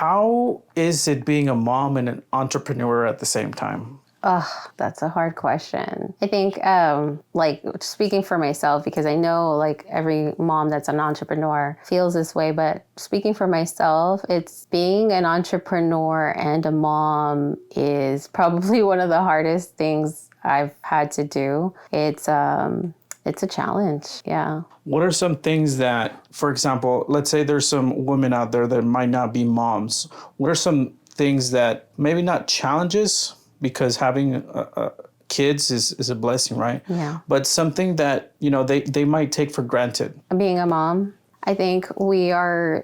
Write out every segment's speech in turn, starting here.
How is it being a mom and an entrepreneur at the same time? Oh, that's a hard question. I think, like speaking for myself, because I know like every mom that's an entrepreneur feels this way, but speaking for myself, it's being an entrepreneur and a mom is probably one of the hardest things I've had to do. It's a challenge. Yeah. What are some things that, for example, let's say there's some women out there that might not be moms. What are some things that maybe not challenges, because having kids is a blessing, right? Yeah. But something that, they might take for granted. Being a mom, I think we are,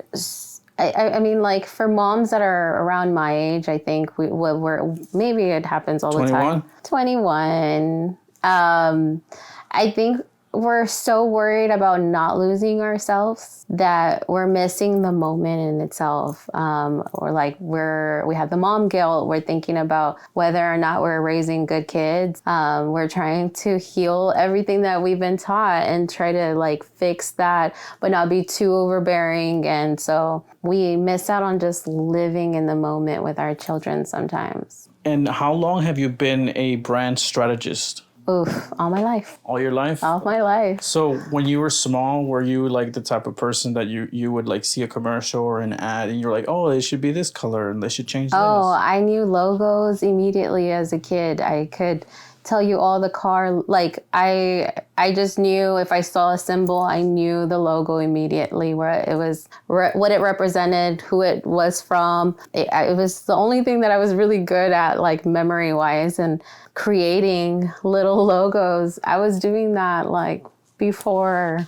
I mean, like for moms that are around my age, I think we're maybe it happens all 21? the time. 21. I think we're so worried about not losing ourselves that we're missing the moment in itself. Or like we have the mom guilt. We're thinking about whether or not we're raising good kids. We're trying to heal everything that we've been taught and try to like fix that, but not be too overbearing. And so we miss out on just living in the moment with our children sometimes. And how long have you been a brand strategist? Oof, all my life. All your life? All my life. So when you were small, were you like the type of person that you would like see a commercial or an ad and you're like, oh, it should be this color and they should change this? Oh, I knew logos immediately as a kid. I could tell you all the car, like I just knew if I saw a symbol, I knew the logo immediately, where it was, what it represented, who it was from. It was the only thing that I was really good at, like memory wise, and creating little logos. I was doing that like before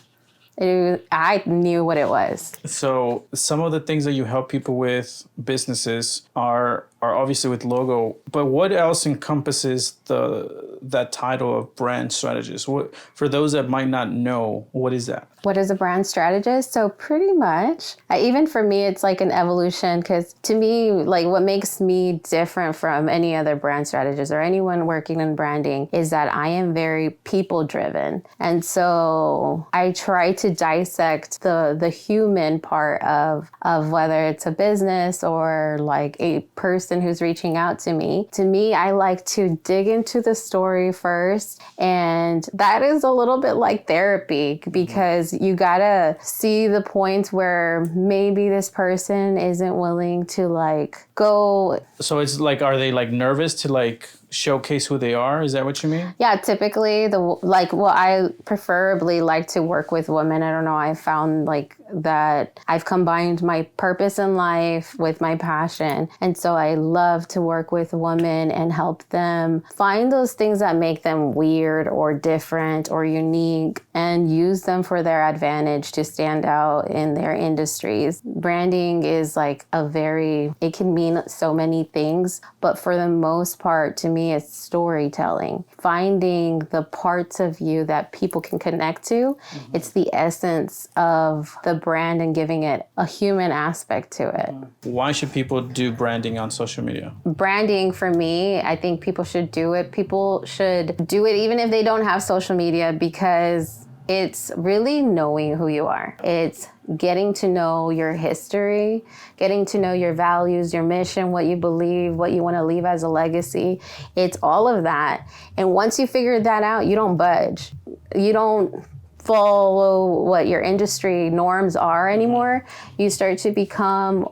I knew what it was. So some of the things that you help people with, businesses, are obviously with logo, but what else encompasses that title of brand strategist? What, for those that might not know, what is that? What is a brand strategist? So pretty much, even for me, it's like an evolution, because to me, like what makes me different from any other brand strategist or anyone working in branding is that I am very people driven. And so I try to dissect the human part of whether it's a business or like a person who's reaching out to me. To me, I like to dig into the story first. And that is a little bit like therapy, because you gotta see the points where maybe this person isn't willing to like go. So it's like, are they like nervous to like showcase who they are? Is that what you mean? Yeah, typically I preferably like to work with women. I don't know. I found like that I've combined my purpose in life with my passion. And so I love to work with women and help them find those things that make them weird or different or unique and use them for their advantage to stand out in their industries. Branding is like it can mean so many things, but for the most part, to me, it's storytelling. Finding the parts of you that people can connect to. Mm-hmm. It's the essence of the brand and giving it a human aspect to it. Why should people do branding on social media? Branding, for me, I think people should do it. People should do it even if they don't have social media, because it's really knowing who you are. It's getting to know your history, getting to know your values, your mission, what you believe, what you want to leave as a legacy. It's all of that. And once you figure that out, you don't budge. You don't follow what your industry norms are anymore. You start to become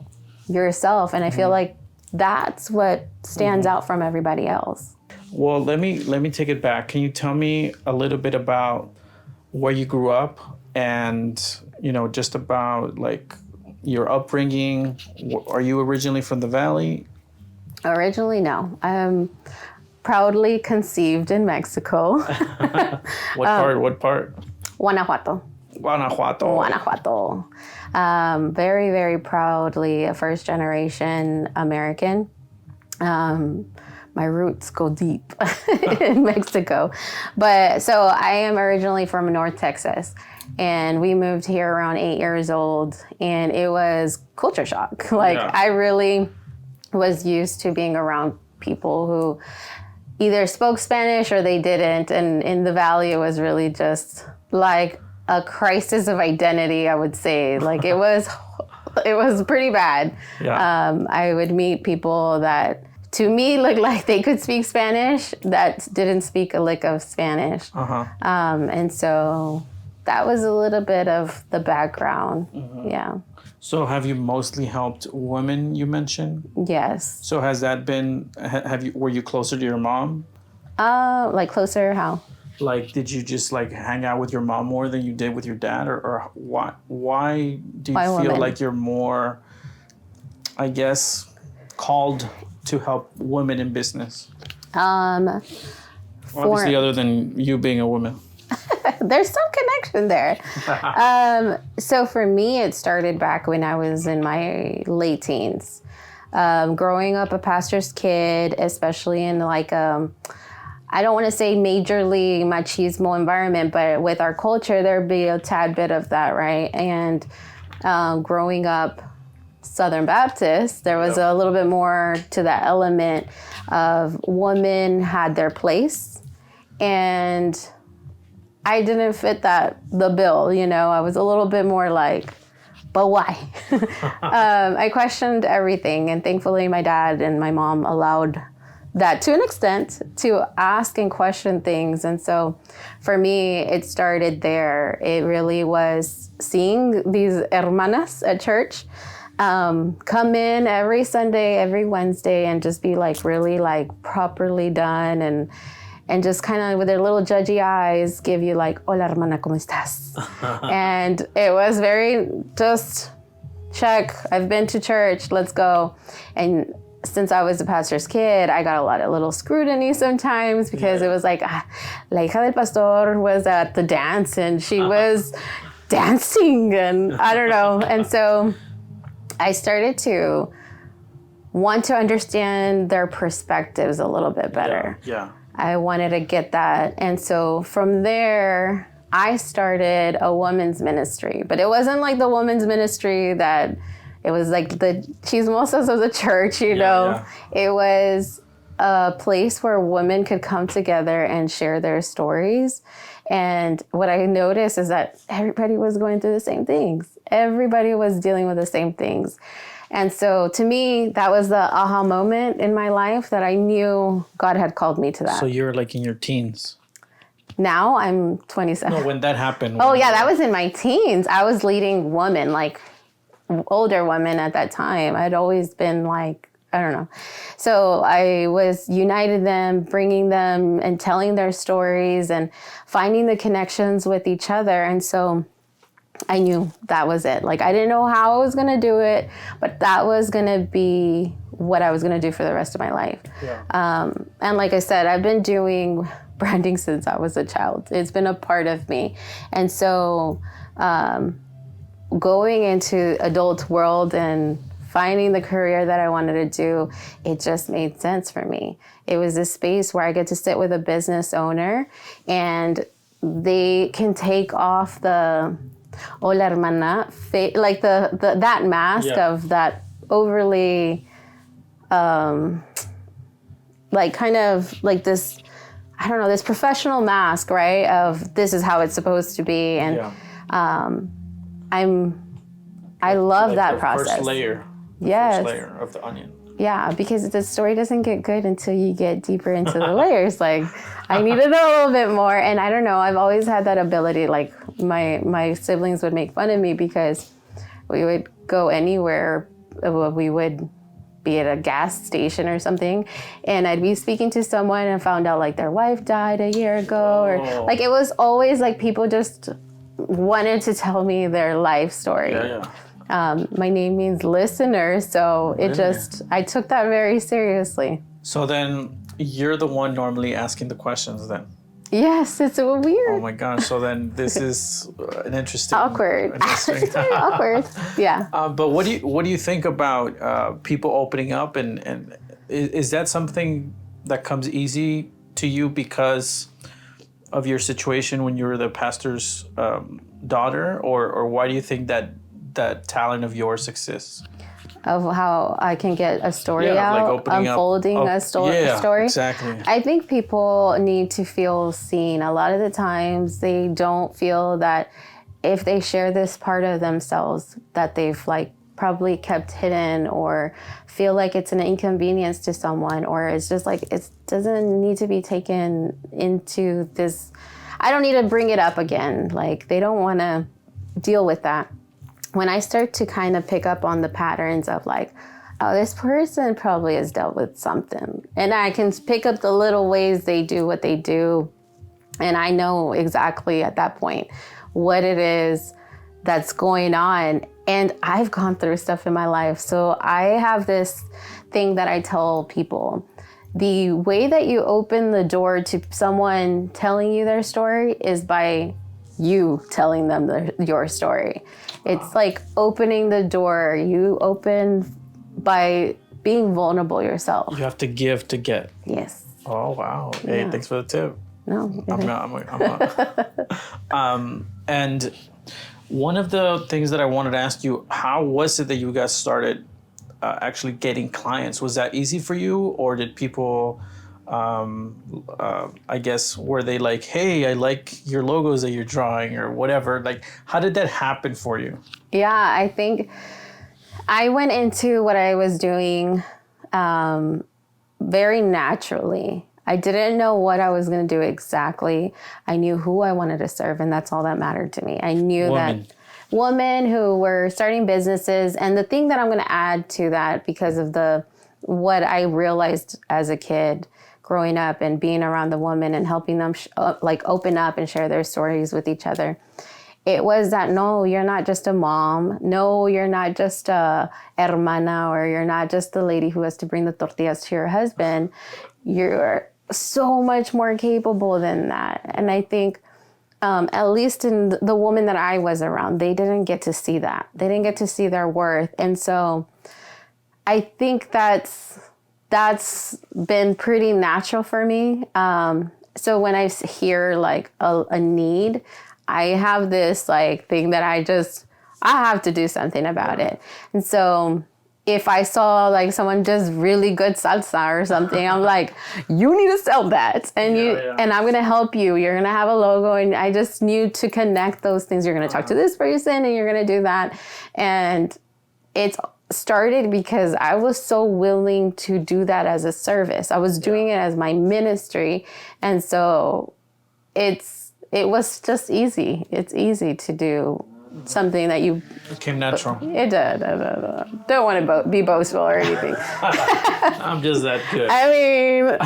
yourself. And I feel like that's what stands out from everybody else. Well, let me take it back. Can you tell me a little bit about where you grew up and, just about like your upbringing? Are you originally from the Valley? Originally, no. I'm proudly conceived in Mexico. What part? Guanajuato. Very, very proudly a first generation American. My roots go deep in Mexico. But so I am originally from North Texas, and we moved here around 8 years old, and it was culture shock. I really was used to being around people who either spoke Spanish or they didn't. And in the Valley, it was really just like a crisis of identity, I would say. Like it was It was pretty bad. Yeah. I would meet people that to me looked like they could speak Spanish that didn't speak a lick of Spanish. And so that was a little bit of the background. Yeah. So have you mostly helped women, you mentioned? Yes. So has that been, were you closer to your mom? Like closer how? Like, did you just like hang out with your mom more than you did with your dad, or why do you Why feel women? like you're more, I guess, called to help women in business? Obviously, other than you being a woman. There's some connection there. So for me, it started back when I was in my late teens. Growing up a pastor's kid, especially in like I don't want to say majorly machismo environment, but with our culture, there'd be a tad bit of that, right? And growing up Southern Baptist, there was a little bit more to that element of women had their place, and I didn't fit the bill, you know. I was a little bit more like, but why? I questioned everything, and thankfully my dad and my mom allowed that to an extent to ask and question things. And so for me, it started there. It really was seeing these hermanas at church come in every Sunday, every Wednesday, and just be like really like properly done, and just kind of with their little judgy eyes give you like, hola hermana, ¿cómo estás? And it was very just check, I've been to church, let's go. And since I was a pastor's kid, I got a lot of little scrutiny sometimes because it was like, la hija del pastor was at the dance and she was dancing and I don't know. And so I started to want to understand their perspectives a little bit better. Yeah. I wanted to get that. And so from there, I started a women's ministry. But it wasn't like the women's ministry that it was like the chismosas of the church, you know. Yeah. It was a place where women could come together and share their stories. And what I noticed is that everybody was going through the same things. Everybody was dealing with the same things. And so to me, that was the aha moment in my life that I knew God had called me to that. So you're like in your teens? Now I'm 27. No, when that happened. Oh yeah, that was in my teens. I was leading women, like older women at that time. I'd always been like, I don't know. So I was uniting them, bringing them and telling their stories and finding the connections with each other. And so I knew that was it. Like, I didn't know how I was going to do it, but that was going to be what I was going to do for the rest of my life. Yeah. And like I said, I've been doing branding since I was a child. It's been a part of me. And so going into adult world and finding the career that I wanted to do, it just made sense for me. It was a space where I get to sit with a business owner and they can take off the hola hermana, like the that mask of that overly, like kind of like this, I don't know, this professional mask, right? Of this is how it's supposed to be, and I love like that process. First layer. Yes. First layer of the onion. Yeah, because the story doesn't get good until you get deeper into the layers. Like, I need to know a little bit more. And I don't know, I've always had that ability. Like, my siblings would make fun of me because we would go anywhere. We would be at a gas station or something, and I'd be speaking to someone and found out, like, their wife died a year ago. Or, like, it was always, like, people just wanted to tell me their life story. My name means listener, so I took that very seriously. So then you're the one normally asking the questions then? Yes, it's so weird. Oh my gosh, so then this is an interesting... Awkward. It's very awkward, yeah. But what do you think about people opening up, and is that something that comes easy to you because of your situation when you were the pastor's daughter, or why do you think that talent of yours exists? Of how I can get a story out, like unfolding a story. Yeah, exactly. I think people need to feel seen. A lot of the times they don't feel that if they share this part of themselves that they've like probably kept hidden or feel like it's an inconvenience to someone, or it's just like it doesn't need to be taken into this. I don't need to bring it up again. Like they don't want to deal with that. When I start to kind of pick up on the patterns of like, oh, this person probably has dealt with something, and I can pick up the little ways they do what they do, and I know exactly at that point what it is that's going on. And I've gone through stuff in my life. So I have this thing that I tell people. The way that you open the door to someone telling you their story is by you telling them your story. It's like opening the door. You open by being vulnerable yourself. You have to give to get. Yes. Oh, wow. Hey, thanks for the tip. No. And one of the things that I wanted to ask you, how was it that you guys started actually getting clients? Was that easy for you, or did people, I guess, were they like, hey, I like your logos that you're drawing or whatever? Like, how did that happen for you? Yeah, I think I went into what I was doing very naturally. I didn't know what I was going to do exactly. I knew who I wanted to serve, and that's all that mattered to me. I knew that women who were starting businesses, and the thing that I'm going to add to that, because of what I realized as a kid growing up and being around the women and helping them open up and share their stories with each other. It was that, no, you're not just a mom. No, you're not just a hermana, or you're not just the lady who has to bring the tortillas to your husband. You're so much more capable than that. And I think, at least in the woman that I was around, they didn't get to see that. They didn't get to see their worth. And so I think that's been pretty natural for me. So when I hear like a need, I have this like thing that I have to do something about it. And so if I saw like someone does really good salsa or something, I'm like, you need to sell that. And and I'm going to help you. You're going to have a logo. And I just knew to connect those things. You're going to talk to this person and you're going to do that. And it's started because I was so willing to do that as a service. I was doing it as my ministry. And so it was just easy. It's easy to do something that you... It came natural. It did. Don't want to be boastful or anything. I'm just that good. I mean,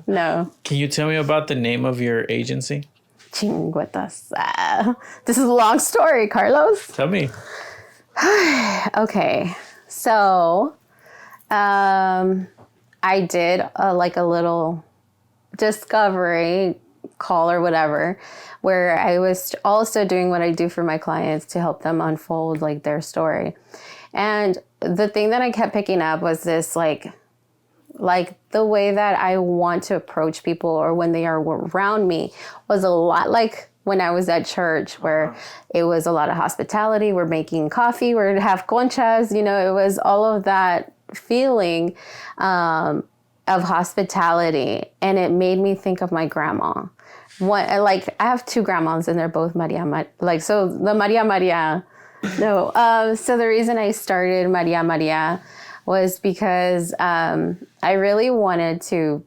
no. Can you tell me about the name of your agency? Chingüetas. This is a long story, Carlos. Tell me. Okay. So, I did a little discovery call or whatever, where I was also doing what I do for my clients to help them unfold like their story. And the thing that I kept picking up was this like the way that I want to approach people, or when they are around me, was a lot like when I was at church, where it was a lot of hospitality. We're making coffee, we're have conchas, it was all of that feeling of hospitality. And it made me think of my grandma. I have two grandmas, and they're both Maria. So the Maria. No. So the reason I started Maria was because I really wanted to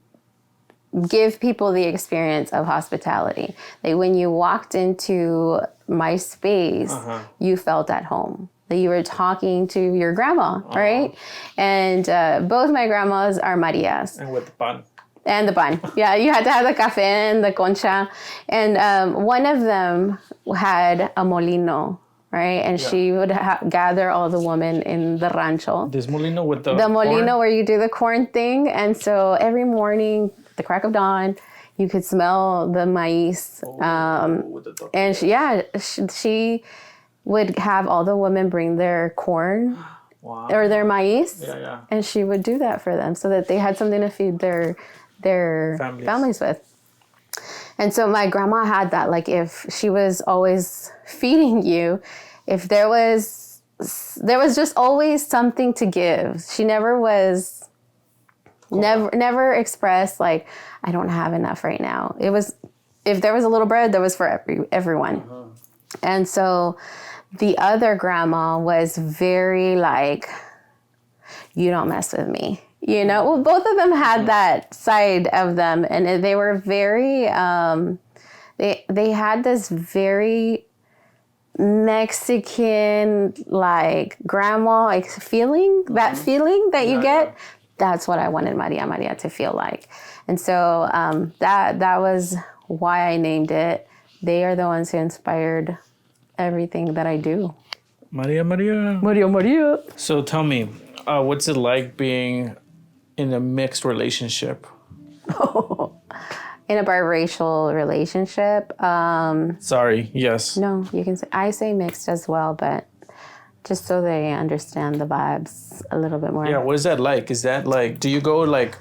give people the experience of hospitality. Like when you walked into my space, you felt at home. That you were talking to your grandma, right? And both my grandmas are Marias. And with the bun. And the bun. Yeah, you had to have the café and the concha. And one of them had a molino, right? And she would gather all the women in the rancho. This molino with the molino corn? Where you do the corn thing. And so every morning, the crack of dawn, you could smell the maize. And she would have all the women bring their corn or their maize. Yeah. And she would do that for them so that they had something to feed their families with. And so my grandma had that, like if she was always feeding you, if there was just always something to give. She never was, never expressed like, I don't have enough right now. It was, if there was a little bread, there was for everyone. And so The other grandma was very like, you don't mess with me. You know, well, both of them had that side of them, and they were very, they had this very Mexican, like grandma like feeling, that feeling that you get. That's what I wanted Maria to feel like. And so that was why I named it. They are the ones who inspired everything that I do. Maria. So tell me, what's it like being in a mixed relationship? In a biracial relationship. Sorry, yes. No, you can say, I say mixed as well, but just so they understand the vibes a little bit more. Yeah, what is that like? Is that like, do you go like,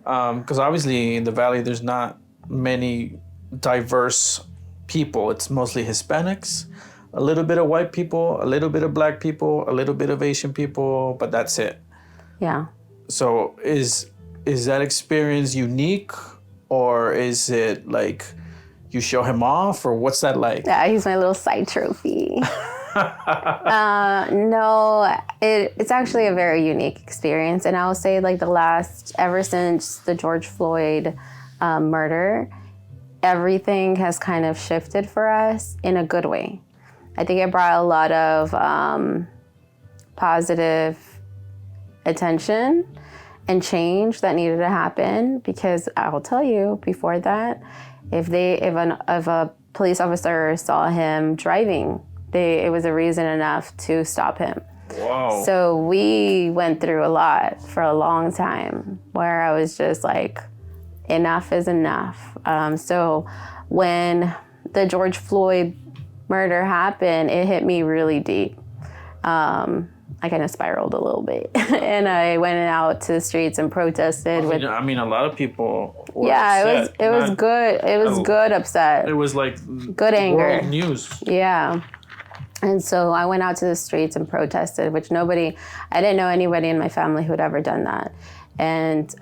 because obviously in the Valley there's not many diverse people. It's mostly Hispanics, a little bit of white people, a little bit of black people, a little bit of Asian people, but that's it. Yeah. So is that experience unique, or is it like you show him off, or what's that like? Yeah, he's my little side trophy. No, it's actually a very unique experience. And I will say like ever since the George Floyd murder, everything has kind of shifted for us in a good way. I think it brought a lot of positive attention and change that needed to happen, because I will tell you, before that, if a police officer saw him driving, it was a reason enough to stop him. Wow. So we went through a lot for a long time where I was just like, enough is enough. So when the George Floyd murder happened, it hit me really deep. I kind of spiraled a little bit, and I went out to the streets and protested. I mean, a lot of people were upset. upset. It was good. It was good upset. It was like good anger. World news. Yeah. And so I went out to the streets and protested, which I didn't know anybody in my family who had ever done that. And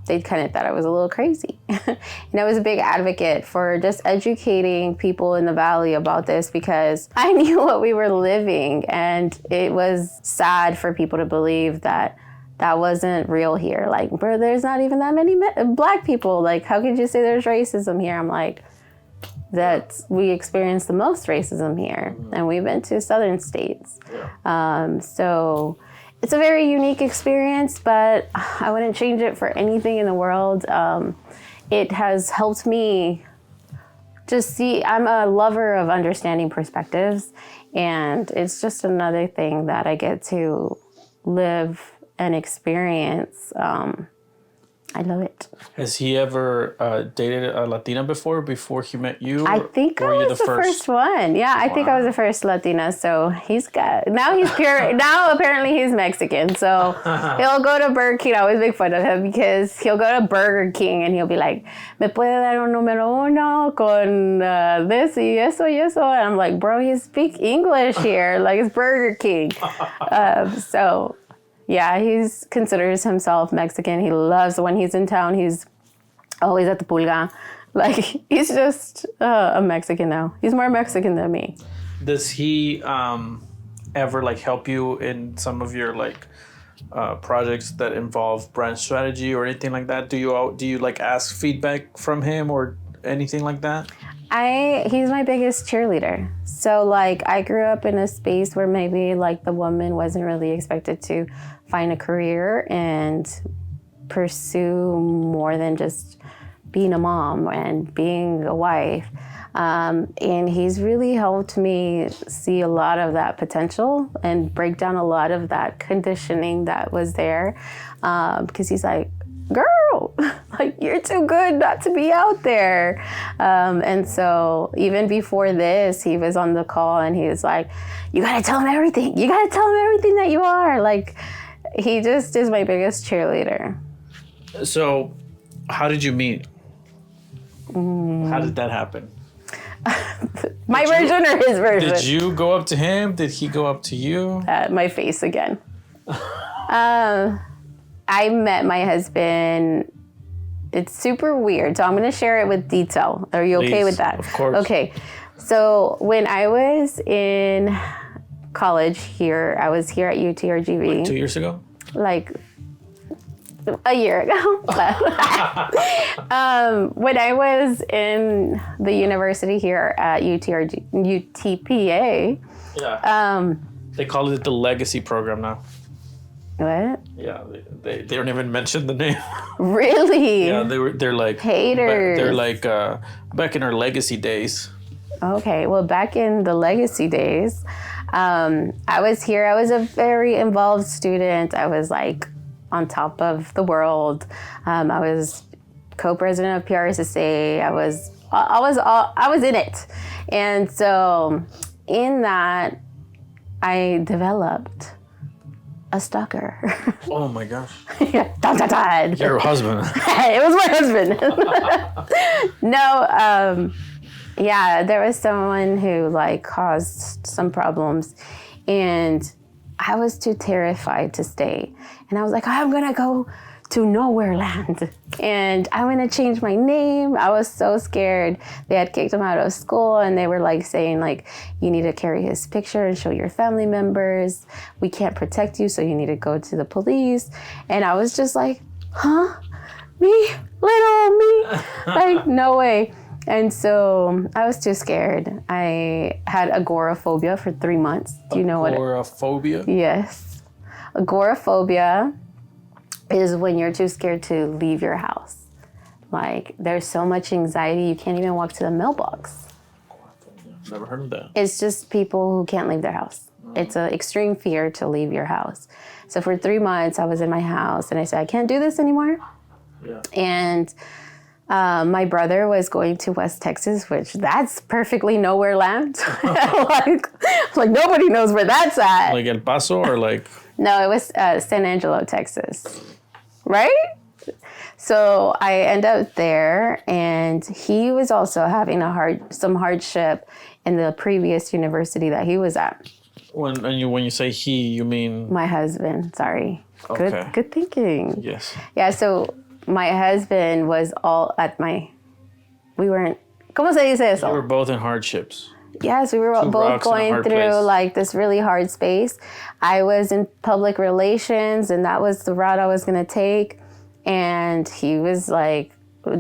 they kind of thought I was a little crazy. And I was a big advocate for just educating people in the Valley about this, because I knew what we were living, and it was sad for people to believe that wasn't real here. Like, bro, there's not even that many black people. Like, how could you say there's racism here? I'm like, we experience the most racism here, and we've been to southern states. So it's a very unique experience, but I wouldn't change it for anything in the world. It has helped me just see, I'm a lover of understanding perspectives, and it's just another thing that I get to live and experience. I love it. Has he ever dated a Latina before he met you? I think I was the first one. Yeah, I think I was the first Latina. So now he's pure. Now apparently he's Mexican. So he'll go to Burger King. I always make fun of him because he'll go to Burger King and he'll be like, "Me puede dar un número uno con this y eso y eso?" And I'm like, "Bro, he speaks English here. Like, it's Burger King." So. Yeah, he considers himself Mexican. He loves, when he's in town, he's always at the pulga. Like, he's just a Mexican now. He's more Mexican than me. Does he ever like help you in some of your like projects that involve brand strategy or anything like that? Do you like ask feedback from him or anything like that? He's my biggest cheerleader. So like, I grew up in a space where maybe like the woman wasn't really expected to find a career and pursue more than just being a mom and being a wife. And he's really helped me see a lot of that potential and break down a lot of that conditioning that was there. Because he's like, "Girl, like, you're too good not to be out there." And so even before this, he was on the call and he was like, "You gotta tell him everything. You gotta tell him everything that you are." Like, he just is my biggest cheerleader. So how did you meet? How did that happen? My version or his version? Did you go up to him? Did he go up to you? My face again. I met my husband. It's super weird, so I'm going to share it with detail. Are you okay with that? Of course. Okay. So when I was in college here, I was here at UTRGV. Like 2 years ago? Like a year ago. When I was in the university here at UTPA. Yeah. They call it the legacy program now. What? Yeah, they don't even mention the name. Really? Yeah, they're like haters. They're like back in our legacy days. Okay, well, back in the legacy days, I was here. I was a very involved student. I was like on top of the world. I was co-president of PRSSA. I was in it, and so in that, I developed a stalker. Oh my gosh. Yeah, dun, dun, dun. Your husband. It was my husband. No, yeah, there was someone who like caused some problems, and I was too terrified to stay. And I was like, I'm gonna go to nowhere land, and I'm gonna change my name. I was so scared. They had kicked him out of school, and they were like saying like, you need to carry his picture and show your family members. We can't protect you, so you need to go to the police. And I was just like, huh? Me? Little me? Like, no way. And so I was too scared. I had agoraphobia for 3 months. Do you know what? Agoraphobia? Yes. Agoraphobia is when you're too scared to leave your house. Like, there's so much anxiety, you can't even walk to the mailbox. Never heard of that. It's just people who can't leave their house. It's an extreme fear to leave your house. So for 3 months, I was in my house and I said, I can't do this anymore. Yeah. And my brother was going to West Texas, which that's perfectly nowhere land. like nobody knows where that's at. Like El Paso or like? No, it was San Angelo, Texas. Right? So I end up there, and he was also having some hardship in the previous university that he was at. When you say he, you mean? My husband, sorry. Okay. Good thinking. Yes. Yeah, so my husband was all at we weren't, ¿cómo se dice eso? You were both in hardships. Yes, we were both going through like this really hard space. I was in public relations, and that was the route I was going to take. And he was like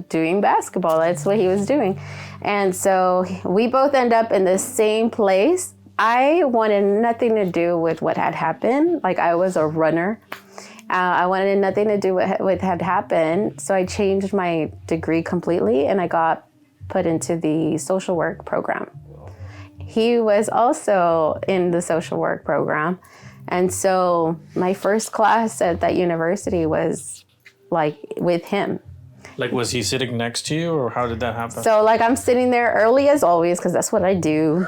doing basketball. That's what he was doing. And so we both end up in the same place. I wanted nothing to do with what had happened. Like, I was a runner. I wanted nothing to do with what had happened. So I changed my degree completely, and I got put into the social work program. He was also in the social work program. And so my first class at that university was like with him. Like, was he sitting next to you, or how did that happen? So like, I'm sitting there early as always, because that's what I do.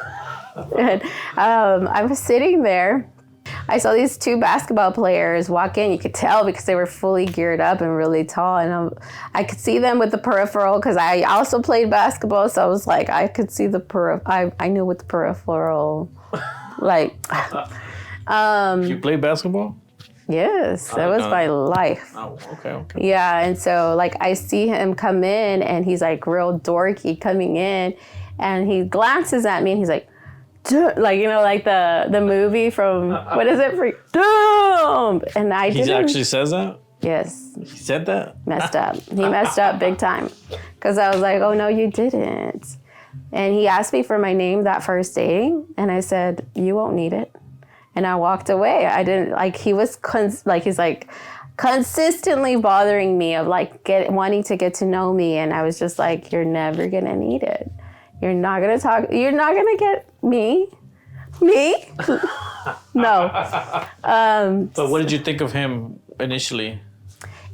And I was sitting there. I saw these two basketball players walk in. You could tell because they were fully geared up and really tall. And I could see them with the peripheral, because I also played basketball. So I was like, I could see the I knew what the peripheral, like. You played basketball? Yes, that was my life. Oh, okay. Yeah, and so like I see him come in, and he's like real dorky coming in, and he glances at me, and he's like, like, you know, like the movie from, what is it? Doom! And I didn't. He actually says that? Yes. He said that? Messed up. He messed up big time. Because I was like, oh, no, you didn't. And he asked me for my name that first day, and I said, you won't need it. And I walked away. I didn't, like, he was, he's like consistently bothering me of like wanting to get to know me. And I was just like, you're never going to need it. You're not going to talk. You're not going to get me. No. But what did you think of him initially?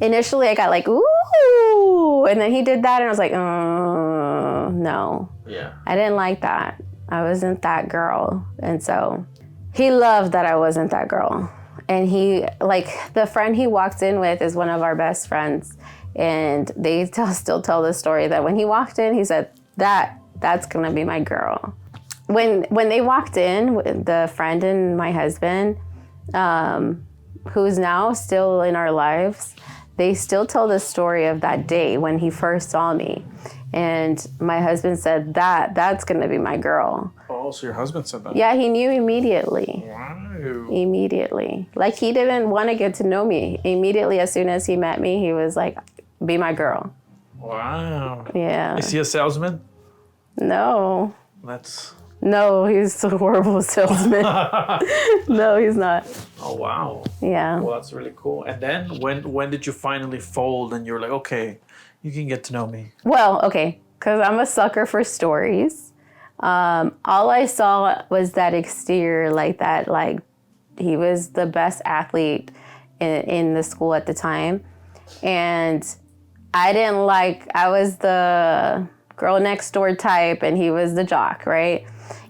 Initially, I got like, ooh. And then he did that, and I was like, no. Yeah. I didn't like that. I wasn't that girl. And so he loved that I wasn't that girl. And he, like, the friend he walked in with is one of our best friends. And they still tell the story that when he walked in, he said, that's going to be my girl. When they walked in, the friend and my husband, who's now still in our lives, they still tell the story of that day when he first saw me. And my husband said, that's going to be my girl. Oh, so your husband said that? Yeah, he knew immediately. Wow. Immediately. Like, he didn't want to get to know me. Immediately, as soon as he met me, he was like, be my girl. Wow. Yeah. Is he a salesman? No. No, he's a horrible salesman. No, he's not. Oh, wow. Yeah. Well, that's really cool. And then when did you finally fold and you were like, okay, you can get to know me? Well, okay, because I'm a sucker for stories. All I saw was that exterior, like that, like he was the best athlete in the school at the time. And I was the girl next door type and he was the jock, right?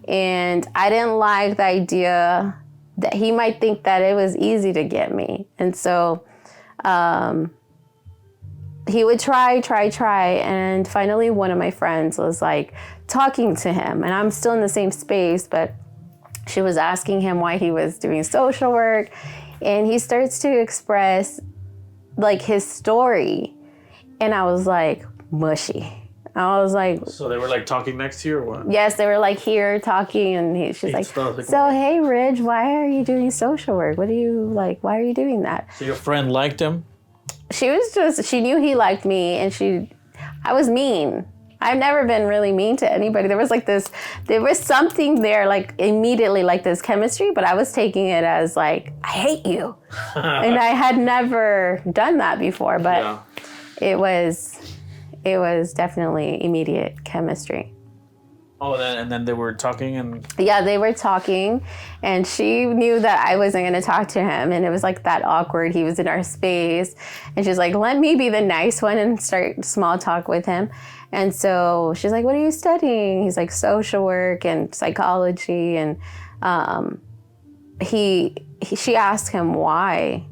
And I didn't like the idea that he might think that it was easy to get me. And so he would try. And finally, one of my friends was like talking to him. And I'm still in the same space, but she was asking him why he was doing social work. And he starts to express like his story. And I was like, mushy. I was like... So they were like talking next to you or what? Yes, they were like here talking. And she's like, so hey, Ridge, why are you doing social work? Why are you doing that? So your friend liked him? She knew he liked me, and I was mean. I've never been really mean to anybody. There was something there, like immediately like this chemistry, but I was taking it as like, I hate you. And I had never done that before, but it was definitely immediate chemistry. Oh, and then they were talking and... Yeah, they were talking, and she knew that I wasn't going to talk to him, and it was like that awkward. He was in our space, and she's like, let me be the nice one and start small talk with him. And so she's like, what are you studying? He's like, social work and psychology, and she asked him why,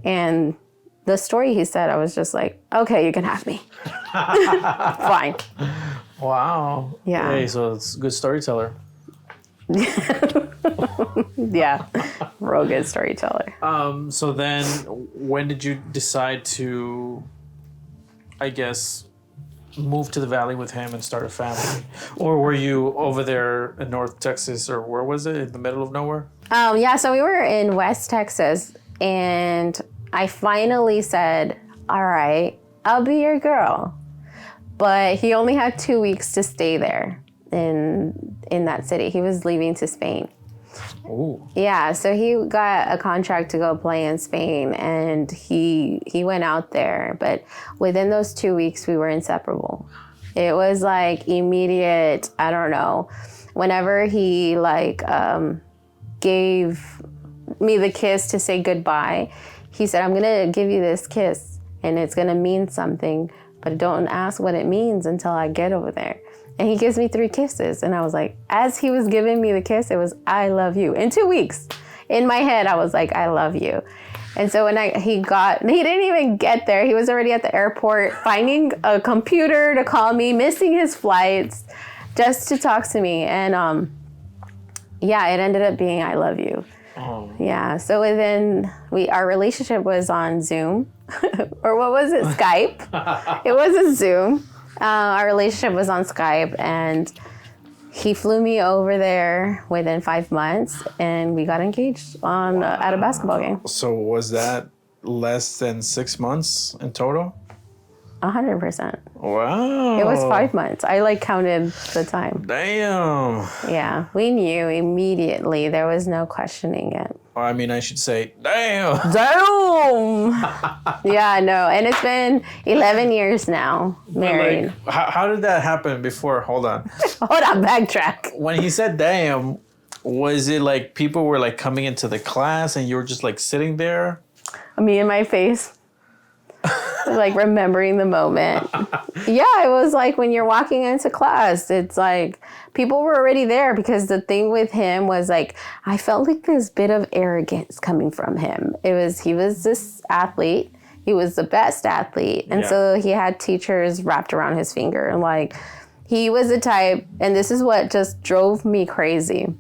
and the story he said, I was just like, okay, you can have me. Fine. Wow. Yeah. Hey, so it's a good storyteller. Yeah. Real good storyteller. So then when did you decide to, I guess, move to the Valley with him and start a family? Or were you over there in North Texas, or where was it? In the middle of nowhere? Yeah, so we were in West Texas, and I finally said, all right, I'll be your girl. But he only had 2 weeks to stay there in that city. He was leaving to Spain. Ooh. Yeah, so he got a contract to go play in Spain, and he went out there. But within those 2 weeks, we were inseparable. It was like immediate, I don't know. Whenever he gave me the kiss to say goodbye, he said, I'm going to give you this kiss, and it's going to mean something. But don't ask what it means until I get over there. And he gives me 3 kisses. And I was like, as he was giving me the kiss, it was, I love you. In 2 weeks, in my head, I was like, I love you. And so when he didn't even get there. He was already at the airport, finding a computer to call me, missing his flights, just to talk to me. And it ended up being, I love you. Oh. Yeah, so our relationship was on Zoom, or what was it, Skype? It wasn't Zoom. Our relationship was on Skype, and he flew me over there within 5 months, and we got engaged at a basketball game. So was that less than 6 months in total? 100%. Wow. It was 5 months. I counted the time. Damn. Yeah, we knew immediately. There was no questioning it. Or I mean, I should say, damn. Damn. Yeah, no, and it's been 11 years now, married. How did that happen before? Hold on. Hold on, backtrack. When he said damn, was it like people were like coming into the class and you were just like sitting there? Me and my face. Like remembering the moment. Yeah, it was like when you're walking into class, it's like people were already there, because the thing with him was like, I felt like this bit of arrogance coming from him. He was this athlete. He was the best athlete. And so he had teachers wrapped around his finger. And like, he was the type, and this is what just drove me crazy,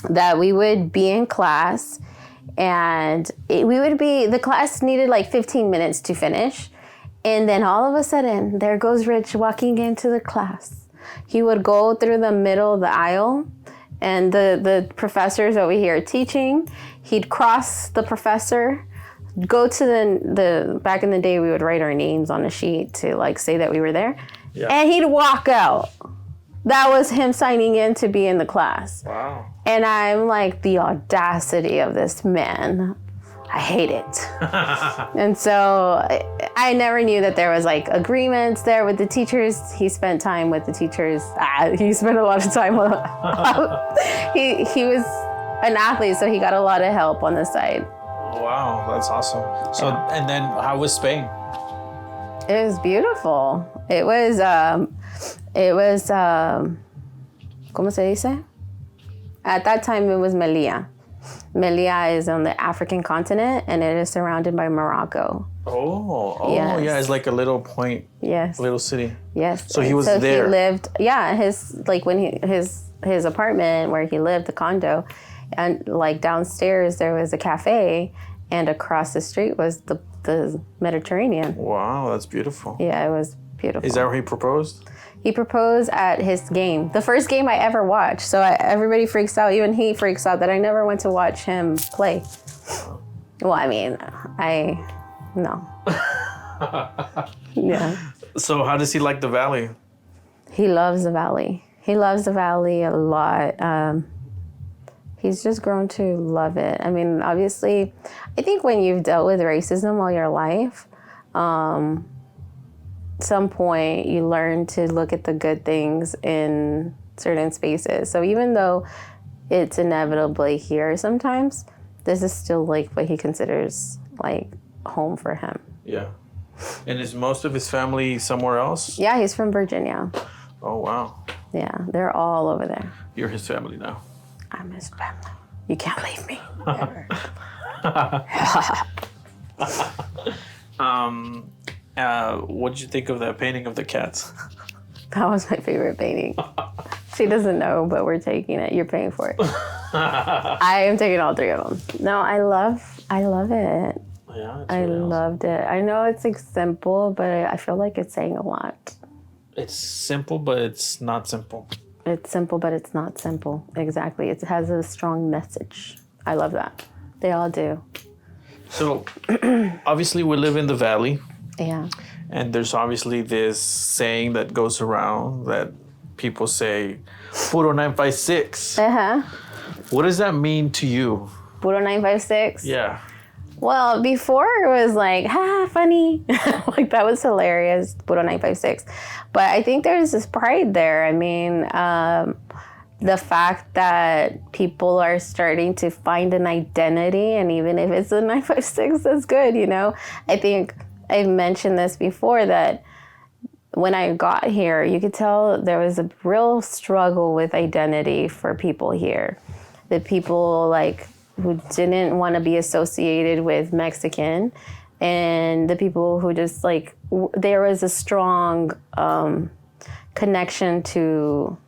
that we would be in class And the class needed like 15 minutes to finish. And then all of a sudden, there goes Rich walking into the class. He would go through the middle of the aisle, and the professor's over here teaching. He'd cross the professor, go to the back in the day, we would write our names on a sheet to like say that we were there. Yeah. And he'd walk out. That was him signing in to be in the class. Wow. And I'm like, the audacity of this man. I hate it. And so I never knew that there was like agreements there with the teachers. He spent time with the teachers. He spent a lot of time with he was an athlete, so he got a lot of help on the side. Wow, that's awesome. So, and then how was Spain? It was beautiful. It was ¿cómo se dice? At that time, it was Melilla. Melilla is on the African continent, and it is surrounded by Morocco. Oh, yes. Yeah, it's like a little point. Yes. Little city. Yes. So he was there. He lived, his apartment where he lived, the condo, and like downstairs there was a cafe, and across the street was the Mediterranean. Wow, that's beautiful. Yeah, it was beautiful. Is that where he proposed? He proposed at his game, the first game I ever watched. So everybody freaks out. Even he freaks out that I never went to watch him play. Well, I mean, no. Yeah. So how does he like the valley? He loves the valley. He loves the valley a lot. He's just grown to love it. I mean, obviously, I think when you've dealt with racism all your life, some point you learn to look at the good things in certain spaces. So even though it's inevitably here sometimes, this is still like what he considers like home for him. Yeah. And is most of his family somewhere else? Yeah, he's from Virginia. Oh, wow. Yeah, they're all over there. You're his family now. I'm his family. You can't leave me. What did you think of that painting of the cats? That was my favorite painting. She doesn't know, but we're taking it. You're paying for it. I am taking all three of them. No, I love it. Yeah, I loved it. I know it's like simple, but I feel like it's saying a lot. It's simple, but it's not simple. It's simple, but it's not simple. Exactly. It has a strong message. I love that. They all do. So, obviously, we live in the valley. Yeah. And there's obviously this saying that goes around that people say, Puro 956. Uh-huh. What does that mean to you? Puro 956? Yeah. Well, before it was like, funny. Like, that was hilarious, Puro 956. But I think there's this pride there. I mean, the fact that people are starting to find an identity, and even if it's a 956, that's good, you know? I think I've mentioned this before, that when I got here, you could tell there was a real struggle with identity for people here. The people like who didn't want to be associated with Mexican, and the people who just like, there was a strong connection to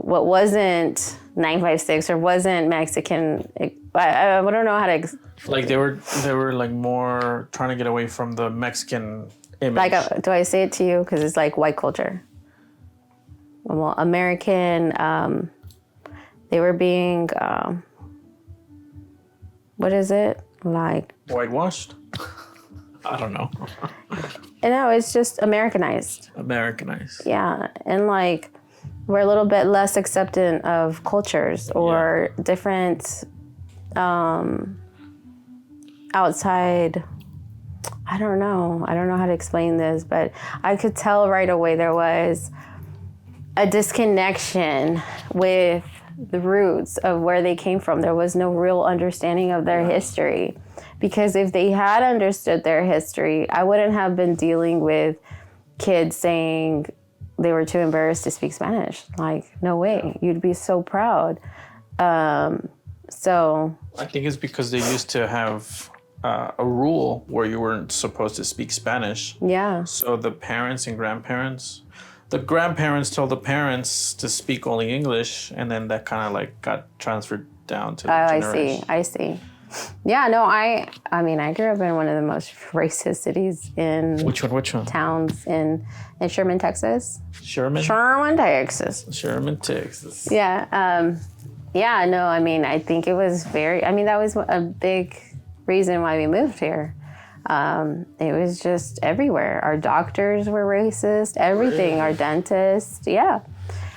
what wasn't 956 or wasn't Mexican. I don't know how to. Like they were like more trying to get away from the Mexican image. Like, do I say it to you? Because it's like white culture. Well, American, they were being, what is it? Like... Whitewashed? I don't know. No, it's just Americanized. Americanized. Yeah, and like, we're a little bit less acceptant of cultures or different outside... I don't know how to explain this, but I could tell right away there was a disconnection with the roots of where they came from. There was no real understanding of their history. Because if they had understood their history, I wouldn't have been dealing with kids saying they were too embarrassed to speak Spanish. Like, no way. You'd be so proud. So I think it's because they used to have a rule where you weren't supposed to speak Spanish. Yeah. So the parents and grandparents, the grandparents told the parents to speak only English, and then that kind of like got transferred down to Oh, generation. I see. Yeah, no, I mean, I grew up in one of the most racist cities in Which one? towns in Sherman, Texas. Sherman, Texas. Yeah. Yeah, no, I mean, I think it was that was a big reason why we moved here. It was just everywhere. Our doctors were racist, everything, our dentists, yeah.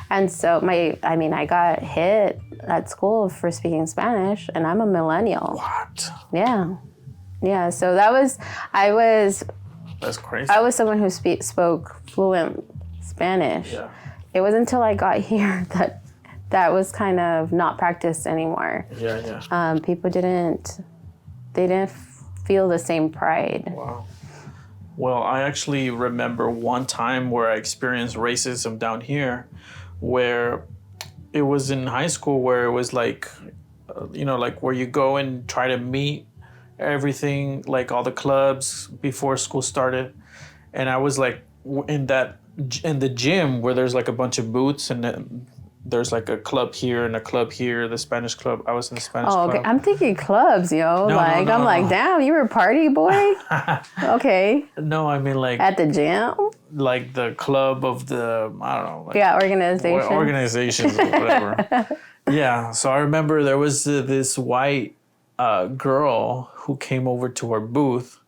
And so I got hit at school for speaking Spanish, and I'm a millennial. What? Yeah. Yeah, so that's crazy. I was someone who spoke fluent Spanish. Yeah. It wasn't until I got here that was kind of not practiced anymore. Yeah. People didn't feel the same pride. Wow. Well, I actually remember one time where I experienced racism down here, where it was in high school, where it was like, like where you go and try to meet everything, like all the clubs before school started. And I was like in the gym where there's like a bunch of booths, and then there's like a club here and a club here, the Spanish club. I was in the Spanish club. Oh, okay. I'm thinking clubs, yo. No. Damn, you were a party boy? Okay. No, I mean like... At the gym? Like the club of the, I don't know. Like organization. Organizations or whatever. Yeah, so I remember there was this white girl who came over to our booth,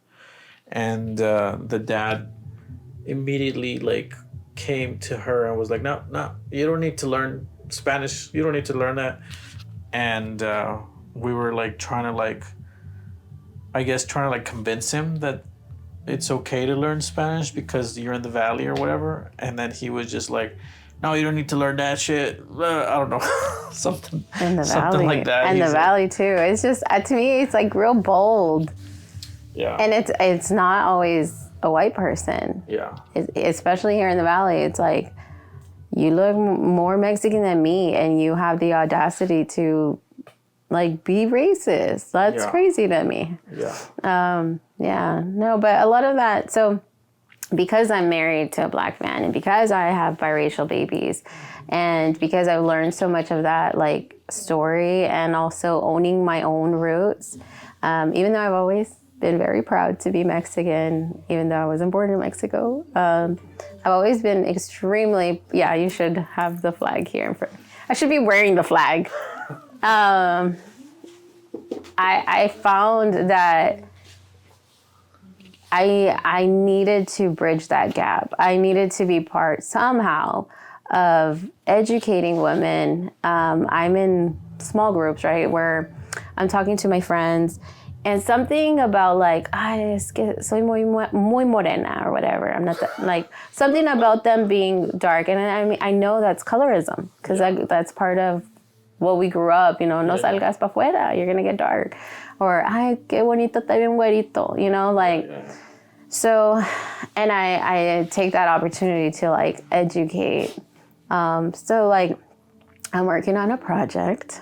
and the dad immediately like came to her and was like, no, you don't need to learn Spanish. You don't need to learn that. And we were like trying to convince him that it's okay to learn Spanish because you're in the valley or whatever. And then he was just like, no, you don't need to learn that shit. I don't know. something like that. And the valley too. It's just, to me, it's like real bold. Yeah. And it's not always a white person. Yeah. Especially here in the valley, it's like, you look more Mexican than me, and you have the audacity to like be racist. That's crazy to me. Yeah. Yeah. No, but a lot of that. So because I'm married to a black man, and because I have biracial babies, and because I've learned so much of that like story, and also owning my own roots, even though I've always been very proud to be Mexican, even though I wasn't born in Mexico. I've always been extremely, you should have the flag here in front. I should be wearing the flag. I found that I needed to bridge that gap. I needed to be part somehow of educating women. I'm in small groups, right, where I'm talking to my friends, and something about like, es que soy muy morena or whatever. I'm not that, like something about them being dark. And I mean, I know that's colorism, because that's part of what we grew up, no salgas pa fuera, you're going to get dark. Or, ay, qué bonito está bien güerito, like. So, and I take that opportunity to like educate. So like, I'm working on a project.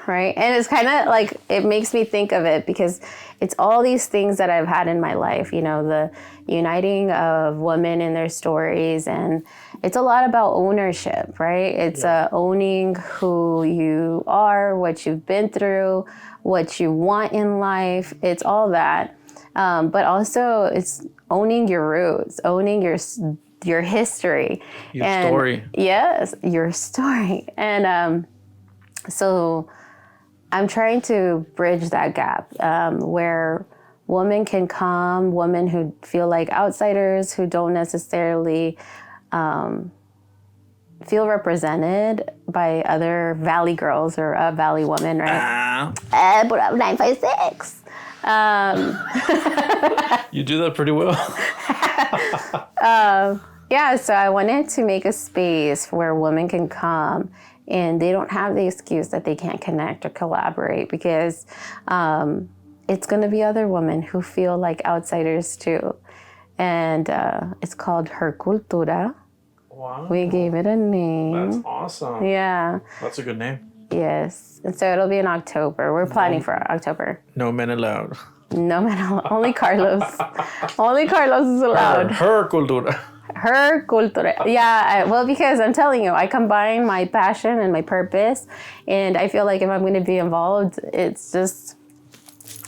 Right. And it's kind of like, it makes me think of it because it's all these things that I've had in my life, the uniting of women in their stories. And it's a lot about ownership, right? It's owning who you are, what you've been through, what you want in life. It's all that. But also it's owning your roots, owning your history. Your story. Yes, your story. And so I'm trying to bridge that gap where women can come, women who feel like outsiders, who don't necessarily feel represented by other Valley girls or a Valley woman, right? 956. You do that pretty well. So I wanted to make a space where women can come and they don't have the excuse that they can't connect or collaborate, because it's going to be other women who feel like outsiders too. And it's called Her Cultura. Wow. We gave it a name. That's awesome. Yeah. That's a good name. Yes. And so it'll be in October. We're planning for October. No men allowed. No men allowed. Only Carlos. Only Carlos is allowed. Her Cultura. Her cultura. Yeah, well, because I'm telling you, I combine my passion and my purpose. And I feel like if I'm going to be involved, it's just,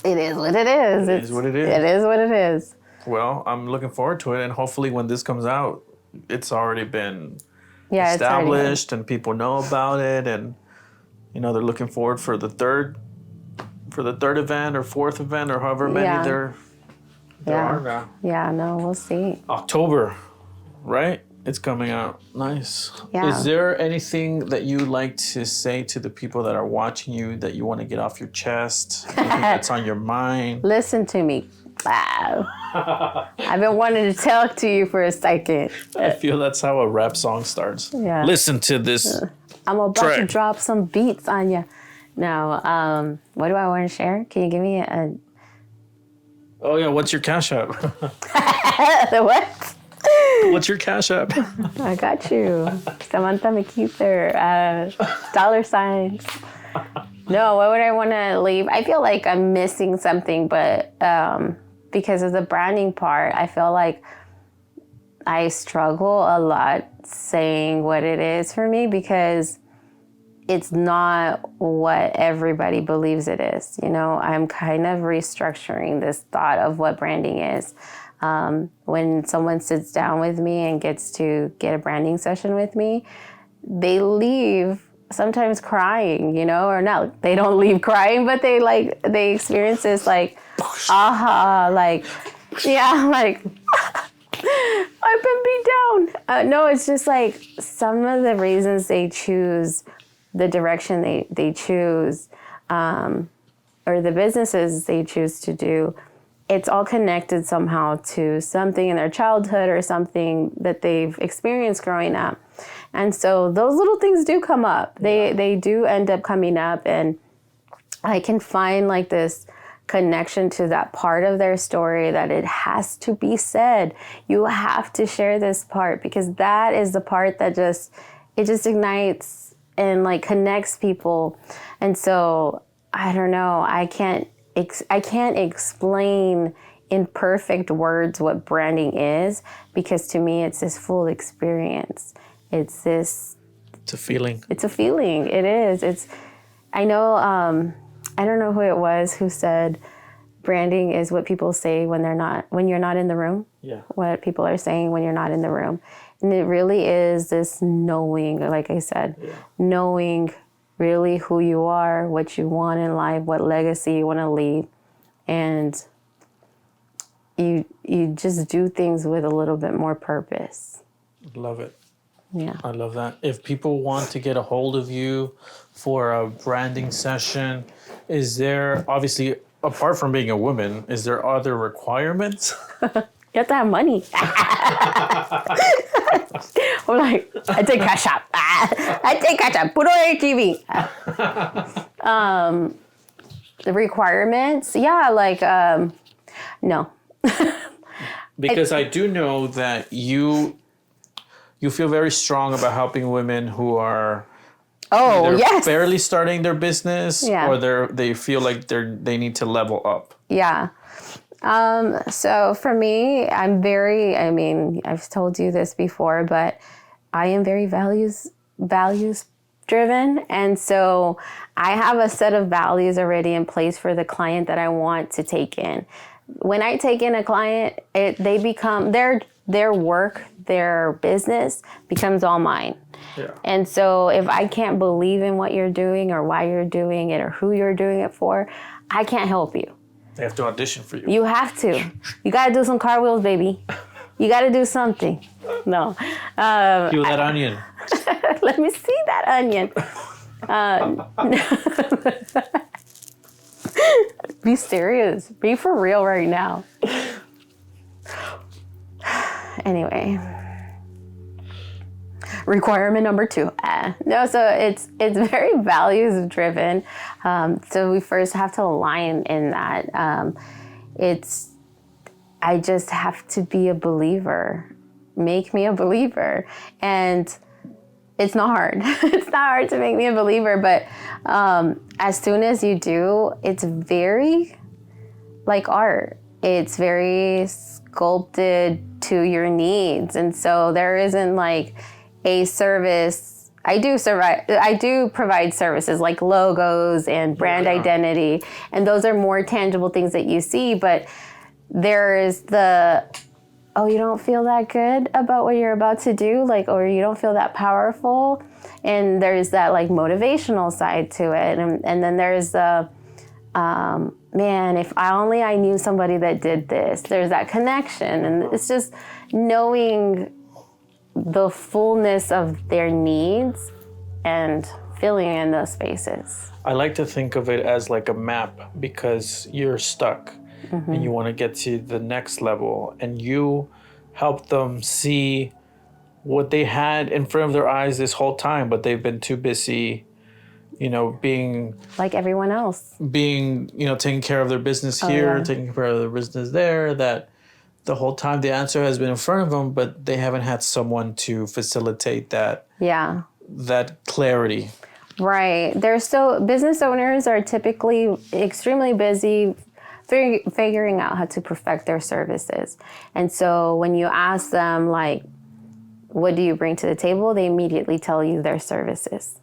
it is what it is. It is what it is. It is what it is. Well, I'm looking forward to it. And hopefully when this comes out, it's already been Yeah, established and people know about it. And, you know, they're looking forward for the third event or fourth event or however many there are now. Yeah, no, we'll see. October, right? It's coming out. Nice. Yeah. Is there anything that you like to say to the people that are watching you that you want to get off your chest? Anything that's on your mind? Listen to me. Wow. I've been wanting to talk to you for a second. I feel that's how a rap song starts. Yeah. Listen to this. I'm about track. to drop some beats on you. No, what do I want to share? Can you give me a... Oh, yeah. What's your Cash App? The what? What's your Cash App? I got you. Samanta Mckeither, $signs. No, what would I want to leave? I feel like I'm missing something, but because of the branding part, I feel like I struggle a lot saying what it is for me because it's not what everybody believes it is. You know, I'm kind of restructuring this thought of what branding is. When someone sits down with me and gets to get a branding session with me, they leave sometimes crying, you know, or not, they don't leave crying, but they experience this like, aha, like, yeah, like, I've been beat down. No, it's just like some of the reasons they choose the direction they choose, or the businesses they choose to do, it's all connected somehow to something in their childhood or something that they've experienced growing up. And so those little things do come up. They do end up coming up, and I can find like this connection to that part of their story that it has to be said. You have to share this part because that is the part that just ignites and like connects people. And so I don't know, I can't explain in perfect words what branding is, because to me it's this full experience. It's a feeling. It's a feeling. It is. I know, I don't know who it was who said branding is what people say when you're not in the room. Yeah. What people are saying when you're not in the room. And it really is this knowing, like I said, knowing really who you are, what you want in life, what legacy you want to leave. And you just do things with a little bit more purpose. Love it. Yeah. I love that. If people want to get a hold of you for a branding session, is there, obviously, apart from being a woman, is there other requirements? You have to have money. I'm like, I take Cash App. I take Cash App. Put on TV. The requirements? Yeah, like, no. Because I do know that you feel very strong about helping women who are barely starting their business, or they feel like they need to level up. Yeah. So for me, I've told you this before, but I am very values driven. And so I have a set of values already in place for the client that I want to take in. When I take in a client, they become their work, their business becomes all mine. Yeah. And so if I can't believe in what you're doing or why you're doing it or who you're doing it for, I can't help you. They have to audition for you. You have to. You got to do some cartwheels, baby. You got to do something. No. Peel that onion. Let me see that onion. Be serious. Be for real right now. Anyway. Requirement number 2. No, so it's very values driven. So we first have to align in that. I just have to be a believer. Make me a believer. And it's not hard. It's not hard to make me a believer, but as soon as you do, it's very like art. It's very sculpted to your needs. And so there isn't like a service. I do provide services like logos and brand identity, and those are more tangible things that you see. But there is you don't feel that good about what you're about to do, like, or you don't feel that powerful. And there's that like motivational side to it. And then there's the, man, if I knew somebody that did this, there's that connection. And it's just knowing the fullness of their needs and filling in those spaces. I like to think of it as like a map, because you're stuck and you want to get to the next level, and you help them see what they had in front of their eyes this whole time, but they've been too busy, being like everyone else, taking care of their business here, taking care of their business there, that the whole time the answer has been in front of them, but they haven't had someone to facilitate that clarity. Right. Business owners are typically extremely busy figuring out how to perfect their services. And so when you ask them, like, what do you bring to the table? They immediately tell you their services.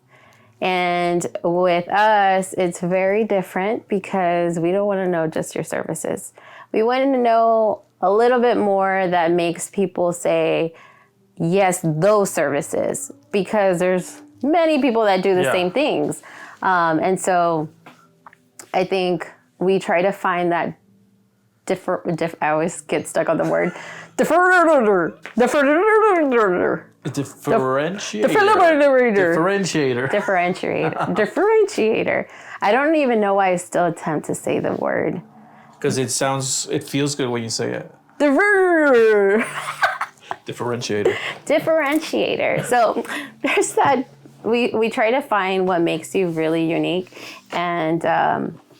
And with us, it's very different, because we don't want to know just your services. We want to know a little bit more that makes people say, yes, those services, because there's many people that do the same things. And so I think we try to find that I always get stuck on the word. Differentiator. I don't even know why I still attempt to say the word. Because it feels good when you say it. Differentiator. So there's that. We try to find what makes you really unique, and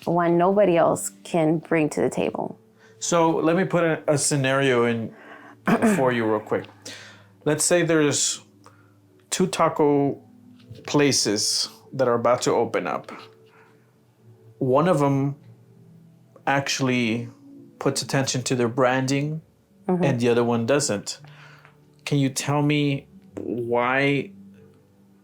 one nobody else can bring to the table. So let me put a scenario in for you real quick. Let's say there's 2 taco places that are about to open up. One of them actually puts attention to their branding, and the other one doesn't. Can you tell me why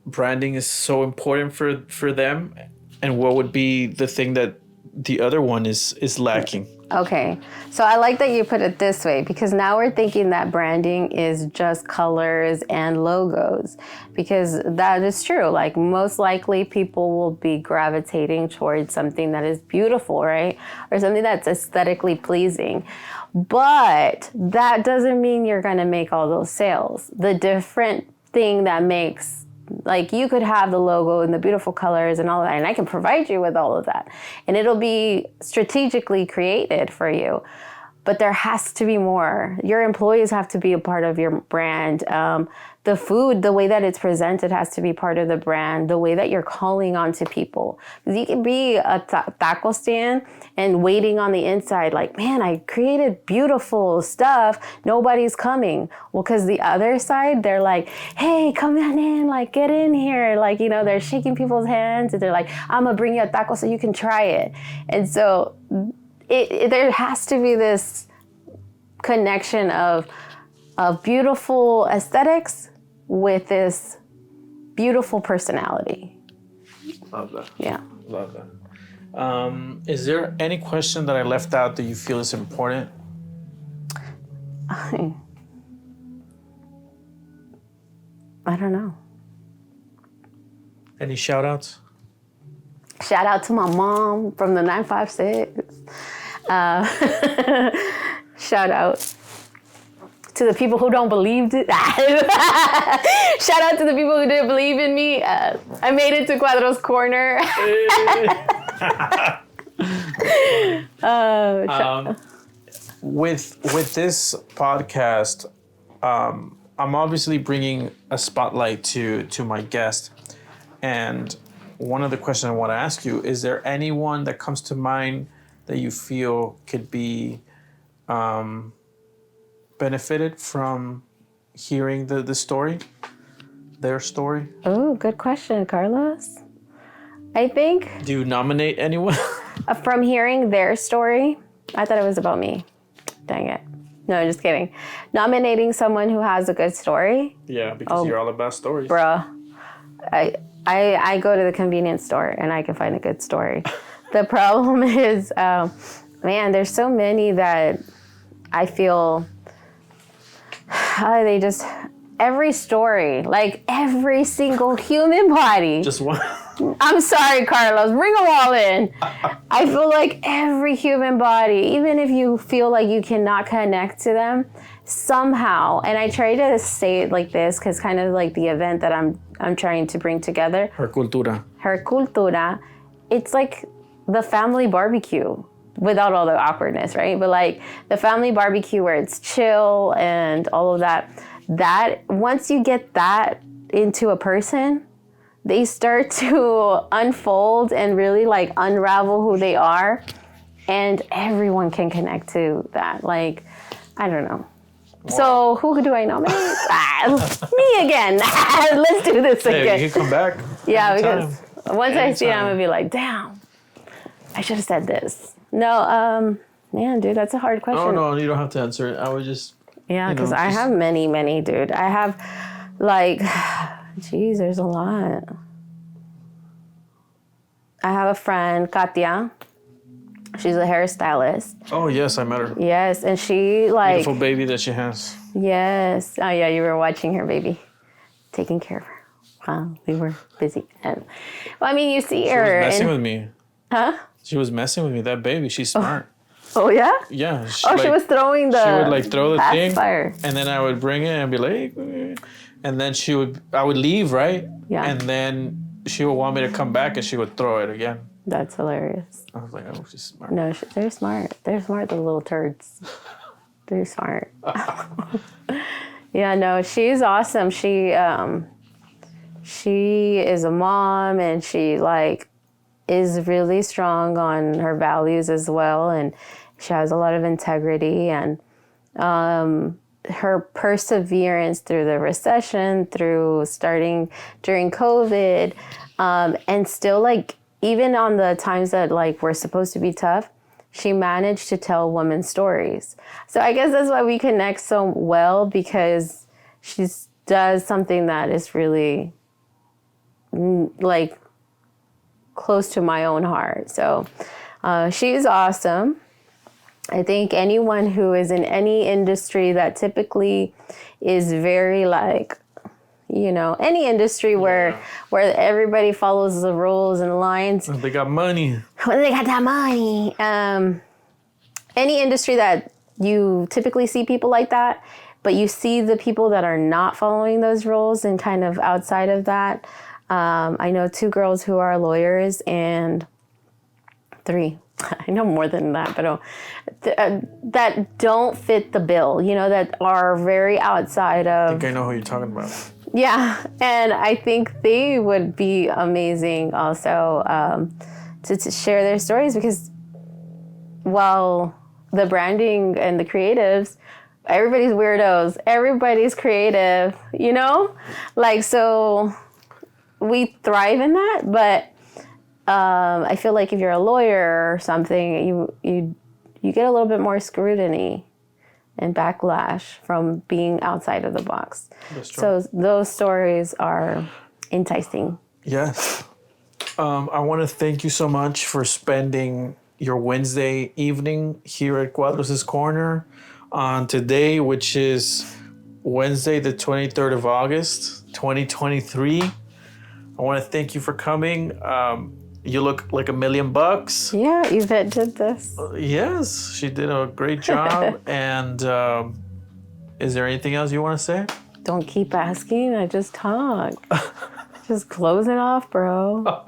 branding is so important for them, and what would be the thing that the other one is lacking? Okay, so I like that you put it this way, because now we're thinking that branding is just colors and logos, because that is true. Like, most likely people will be gravitating towards something that is beautiful, right? Or something that's aesthetically pleasing. But that doesn't mean you're going to make all those sales. The different thing that makes, like, you could have the logo and the beautiful colors and all of that, and I can provide you with all of that, and it'll be strategically created for you. But there has to be more. Your employees have to be a part of your brand. The food, the way that it's presented, has to be part of the brand. The way that you're calling on to people. Because you can be a taco stand and waiting on the inside, like, man, I created beautiful stuff. Nobody's coming. Well, because the other side, they're like, hey, come on in, like, get in here. Like, they're shaking people's hands, and they're like, I'm going to bring you a taco so you can try it. And so there has to be this connection of beautiful aesthetics with this beautiful personality. Love that. Yeah. Love that. Is there any question that I left out that you feel is important? I don't know. Any shout outs? Shout out to my mom from the 956. Shout out to the people who don't believe it. Shout out to the people who didn't believe in me. I made it to Cuadro's Corner. With this podcast, I'm obviously bringing a spotlight to my guest, and one of the questions I want to ask you, is there anyone that comes to mind that you feel could be benefited from hearing the story, their story? Oh, good question, Carlos. I think... Do you nominate anyone? From hearing their story, I thought it was about me. Dang it. No, just kidding. Nominating someone who has a good story. Yeah, because you're all about stories. Bruh. I go to the convenience store and I can find a good story. The problem is, man, there's so many that I feel they just, every story, like every single human body. Just one. I'm sorry, Carlos, bring them all in. I feel like every human body, even if you feel like you cannot connect to them, somehow, and I try to say it like this because kind of like the event that I'm trying to bring together. Her cultura. It's like the family barbecue without all the awkwardness, right? But like the family barbecue where it's chill and all of that, once you get that into a person, they start to unfold and really like unravel who they are, and everyone can connect to that. Like, I don't know. Wow. So who do I nominate? Me again. Let's do this again. Hey, you can come back. Yeah, anytime. Because once I see it, I'm gonna be like, damn, I should have said this. No, man, dude, that's a hard question. Oh no, you don't have to answer it. I would just. Yeah, because I have many, dude. I have, like, geez, there's a lot. I have a friend, Katia. She's a hairstylist. Oh, yes, I met her. Yes, and she, like... Beautiful baby that she has. Yes. Oh, yeah, you were watching her baby. Taking care of her. Wow, we were busy. And, well, I mean, you see her... She was messing with me. Huh? She was messing with me. That baby, she's smart. Oh, yeah? Yeah. She was throwing the... She would, like, throw the pacifier. thing, and then I would bring it and be like... And then I would leave, right? Yeah. And then she would want me to come back, and she would throw it again. That's hilarious. I was like, oh, she's smart. No, they're smart. They're smart, the little turds. They're smart. Yeah, no, she's awesome. She is a mom, and she, like, is really strong on her values as well, and she has a lot of integrity, and her perseverance through the recession, through starting during COVID, and still, like, even on the times that, like, were supposed to be tough, she managed to tell women's stories. So I guess that's why we connect so well, because she does something that is really, like, close to my own heart. So she's awesome. I think anyone who is in any industry that typically is very, like, you know, any industry where everybody follows the rules and lines. They got money. When they got that money. Any industry that you typically see people like that, but you see the people that are not following those rules and kind of outside of that. I know 2 girls who are lawyers, and 3. I know more than that, but that don't fit the bill, you know, that are very outside of... I think I know who you're talking about. Yeah, and I think they would be amazing also to share their stories, because while the branding and the creatives, everybody's weirdos, everybody's creative, you know? Like, so we thrive in that, but I feel like if you're a lawyer or something, you get a little bit more scrutiny and backlash from being outside of the box. So those stories are enticing. Yes. I want to thank you so much for spending your Wednesday evening here at Cuadros' Corner on today, which is Wednesday, the 23rd of August, 2023. I want to thank you for coming. You look like $1 million. Yeah, Yvette did this. Yes, she did a great job. And is there anything else you want to say? Don't keep asking. I just talk. Just close it off, bro.